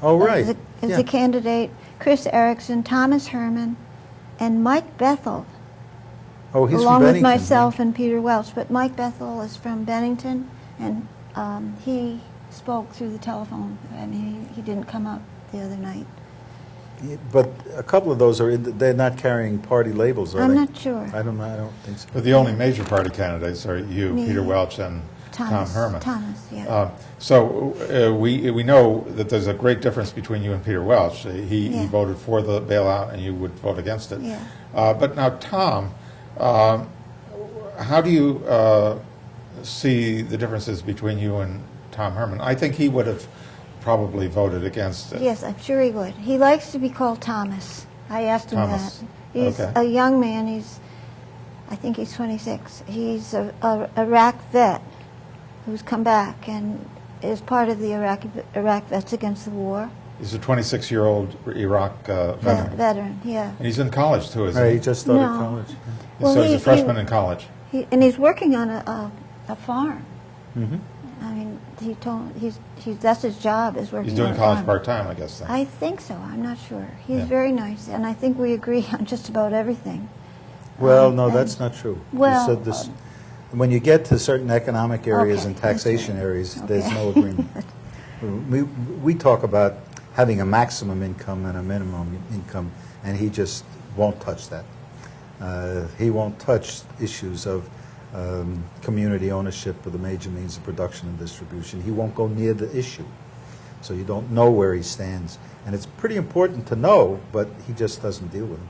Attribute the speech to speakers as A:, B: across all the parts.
A: Oh, right.
B: As a candidate, Chris Erickson, Thomas Herman, and Mike Bethel.
A: Oh, he's
B: along
A: from
B: with
A: Bennington.
B: myself and Peter Welch. But Mike Bethel is from Bennington, and he spoke through the telephone. I mean, he didn't come up the other night.
A: Yeah, but a couple of those they're not carrying party labels, are
B: I'm
A: they?
B: not sure.
A: I don't think so.
C: But the only major party candidates are you,
B: Me.
C: Peter Welch, and Tom Herman.
B: Thomas, yeah.
C: So we know that there's a great difference between you and Peter Welch. He voted for the bailout, and you would vote against it.
B: Yeah.
C: But now, Tom, how do you see the differences between you and Tom Herman? I think he would have probably voted against it.
B: Yes, I'm sure he would. He likes to be called Thomas. I asked him
C: Thomas.
B: that. He's
C: Okay.
B: a young man. I think he's 26. He's a Iraq vet who's come back and is part of the Iraq Vets Against the War.
C: He's a 26-year-old Iraq veteran.
B: Veteran, yeah.
C: And he's in college, too, isn't
A: Right,
C: he?
A: he just started
B: No.
A: college.
B: Well,
C: So he's a freshman in college.
B: And he's working on a farm.
A: Mm-hmm.
B: I mean, that's his job, is working
C: He's doing
B: on a
C: college
B: farm.
C: part-time, I guess, then.
B: I think so. I'm not sure. He's
C: Yeah.
B: very nice, and I think we agree on just about everything.
A: Well, no,
B: and-
A: that's not true.
B: Well,
A: You said this, when you get to certain economic areas
B: Okay,
A: and
B: that's
A: taxation
B: right.
A: areas, there's
B: Okay.
A: no agreement. we talk about having a maximum income and a minimum income, and he just won't touch that. He won't touch issues of community ownership of the major means of production and distribution. He won't go near the issue. So you don't know where he stands. And it's pretty important to know, but he just doesn't deal with it.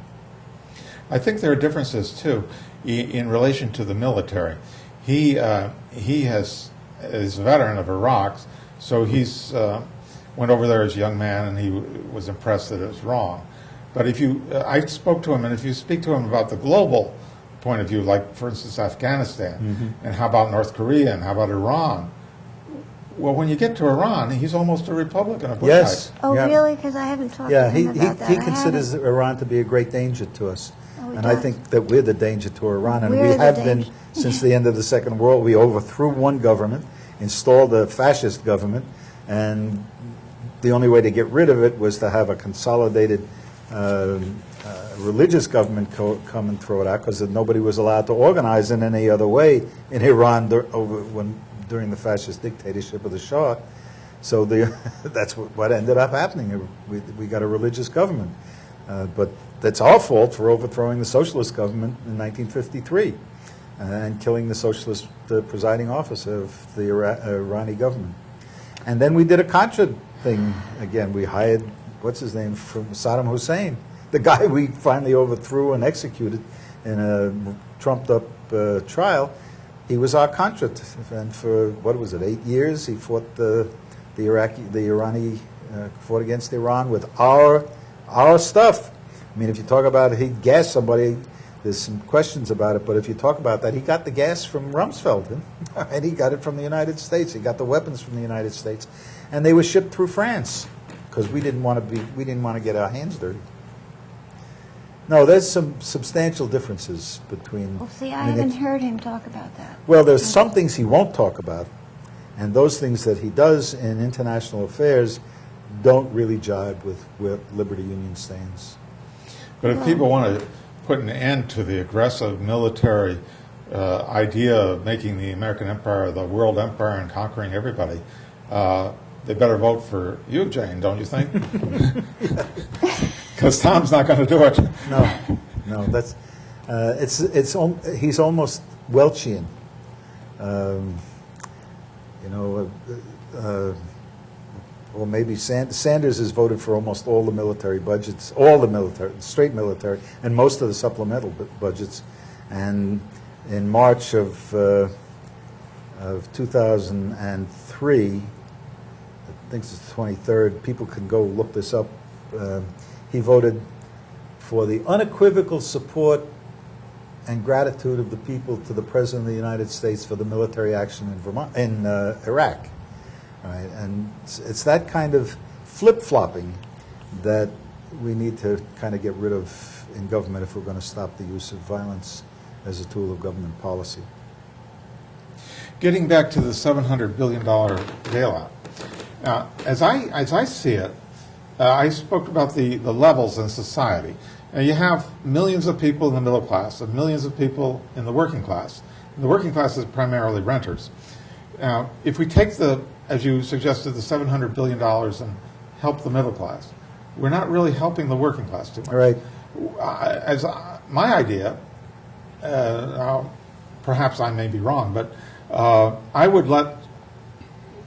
C: I think there are differences, too, in relation to the military. He is a veteran of Iraq, so he's went over there as a young man, and he was impressed that it was wrong. But I spoke to him, and if you speak to him about the global point of view, like, for instance, Afghanistan, and how about North Korea, and how about Iran? Well, when you get to Iran, he's almost a Republican, a Bushite.
A: Yes.
B: Oh,
A: Yeah.
B: really? Because I haven't talked
A: Yeah,
B: to him about that.
A: he
B: I
A: considers
B: haven't.
A: Iran to be a great danger to us.
B: Oh, he
A: And I
B: does?
A: think that we're the danger to Iran. And we
B: We're the
A: have been
B: danger.
A: since the end of the Second World. We overthrew one government, installed a fascist government, and the only way to get rid of it was to have a consolidated religious government come and throw it out, because nobody was allowed to organize in any other way in Iran during the fascist dictatorship of the Shah. So that's what ended up happening. We got a religious government. But that's our fault for overthrowing the socialist government in 1953 and killing the socialist presiding officer of the Irani government. And then we did a Contra thing again. We hired, what's his name, from Saddam Hussein, the guy we finally overthrew and executed in a trumped-up trial. He was our Contra, and for, what was it, 8 years, he fought the Irani fought against Iran with our stuff. I mean, if you talk about he gassed somebody, there's some questions about it, but if you talk about that, he got the gas from Rumsfeld, and he got it from the United States. He got the weapons from the United States, and they were shipped through France because we didn't want to get our hands dirty. No, there's some substantial differences between.
B: Well, see, I haven't heard him talk about that.
A: Well, there's some things he won't talk about, and those things that he does in international affairs don't really jibe with where Liberty Union stands.
C: But if people want to put an end to the aggressive military idea of making the American empire the world empire and conquering everybody, they better vote for you, Jane, don't you think? Because Tom's not going to do it.
A: No, that's he's almost Welchian. Or maybe Sanders has voted for almost all the military budgets, all the military, straight military, and most of the supplemental budgets. And in March of 2003, I think it's the 23rd, people can go look this up, he voted for the unequivocal support and gratitude of the people to the President of the United States for the military action in Iraq. Right, and it's that kind of flip-flopping that we need to kind of get rid of in government if we're going to stop the use of violence as a tool of government policy.
C: Getting back to the $700 billion bailout, now, as I see it, I spoke about the levels in society. Now, you have millions of people in the middle class and millions of people in the working class. And the working class is primarily renters. Now, if we take as you suggested, the $700 billion and help the middle class, we're not really helping the working class too much.
A: Right.
C: My idea, now, perhaps I may be wrong, but I would let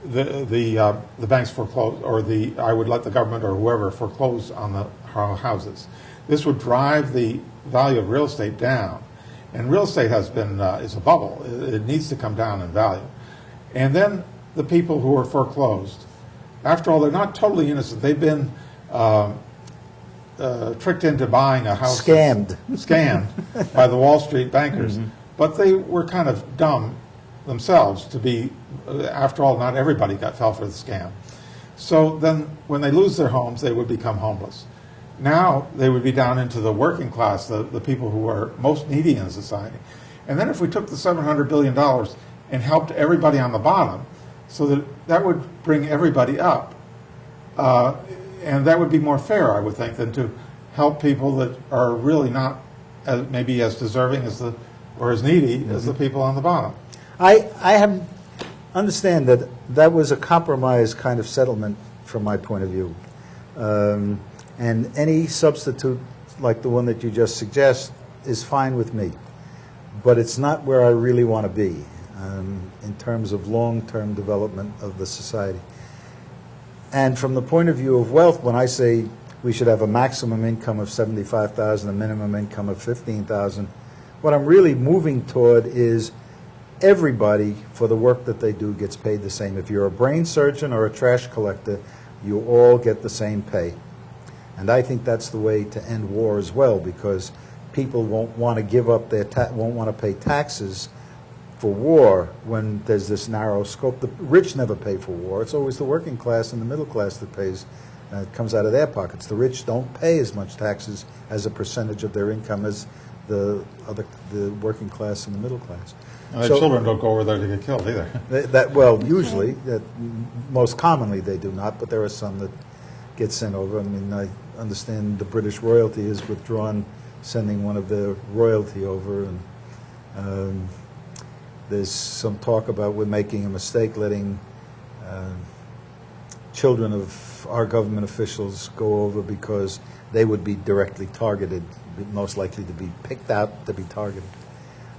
C: the banks foreclose, or I would let the government or whoever foreclose on the houses. This would drive the value of real estate down, and real estate has been is a bubble. It needs to come down in value, and then the people who are foreclosed, after all, they're not totally innocent. They've been tricked into buying a house. Scammed by the Wall Street bankers. Mm-hmm. But they were kind of dumb themselves to be, after all, not everybody fell for the scam. So then when they lose their homes, they would become homeless. Now they would be down into the working class, the people who are most needy in society. And then if we took the $700 billion and helped everybody on the bottom, so that would bring everybody up. And that would be more fair, I would think, than to help people that are really not maybe as deserving or as needy as the people on the bottom.
A: I understand that that was a compromise kind of settlement from my point of view. And any substitute like the one that you just suggest is fine with me. But it's not where I really want to be in terms of long-term development of the society. And from the point of view of wealth, when I say we should have a maximum income of $75,000, a minimum income of $15,000, what I'm really moving toward is everybody, for the work that they do, gets paid the same. If you're a brain surgeon or a trash collector, you all get the same pay. And I think that's the way to end war as well, because people won't want to give up won't want to pay taxes for war when there's this narrow scope. The rich never pay for war. It's always the working class and the middle class that pays. It comes out of their pockets. The rich don't pay as much taxes as a percentage of their income as the working class and the middle class.
C: And their children don't go over there to get killed either.
A: Well, usually, most commonly they do not, but there are some that get sent over. I mean, I understand the British royalty has withdrawn sending one of their royalty over, and there's some talk about we're making a mistake letting children of our government officials go over because they would be directly targeted, most likely to be picked out to be targeted.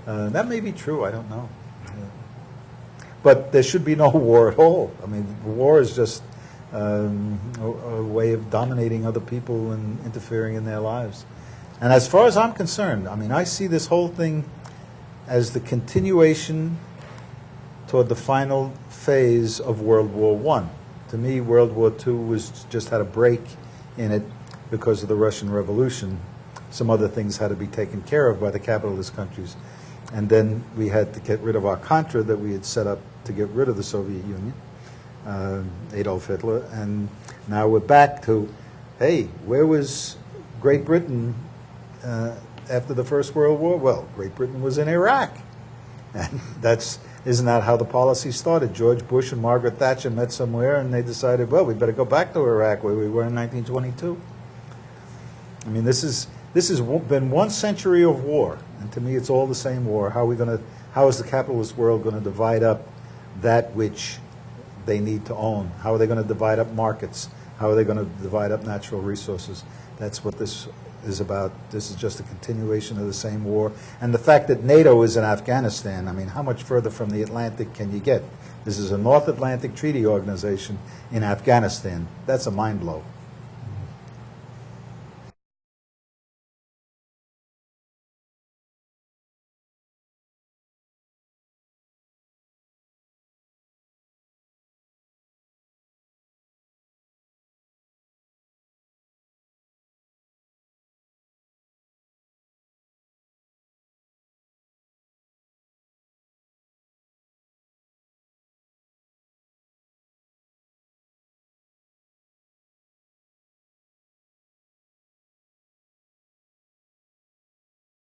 A: That may be true, I don't know. But there should be no war at all. I mean, war is just a way of dominating other people and interfering in their lives. And as far as I'm concerned, I mean, I see this whole thing as the continuation toward the final phase of World War I. To me, World War II just had a break in it because of the Russian Revolution. Some other things had to be taken care of by the capitalist countries. And then we had to get rid of our Contra that we had set up to get rid of the Soviet Union, Adolf Hitler. And now we're back to, hey, where was Great Britain after the First World War? Well, Great Britain was in Iraq. And isn't that how the policy started? George Bush and Margaret Thatcher met somewhere and they decided, well, we better go back to Iraq where we were in 1922. I mean, this has been 1 century of war, and to me it's all the same war. How is the capitalist world going to divide up that which they need to own? How are they going to divide up markets? How are they going to divide up natural resources? That's what this is about. This is just a continuation of the same war. And the fact that NATO is in Afghanistan, I mean, how much further from the Atlantic can you get? This is a North Atlantic Treaty Organization in Afghanistan. That's a mind blow.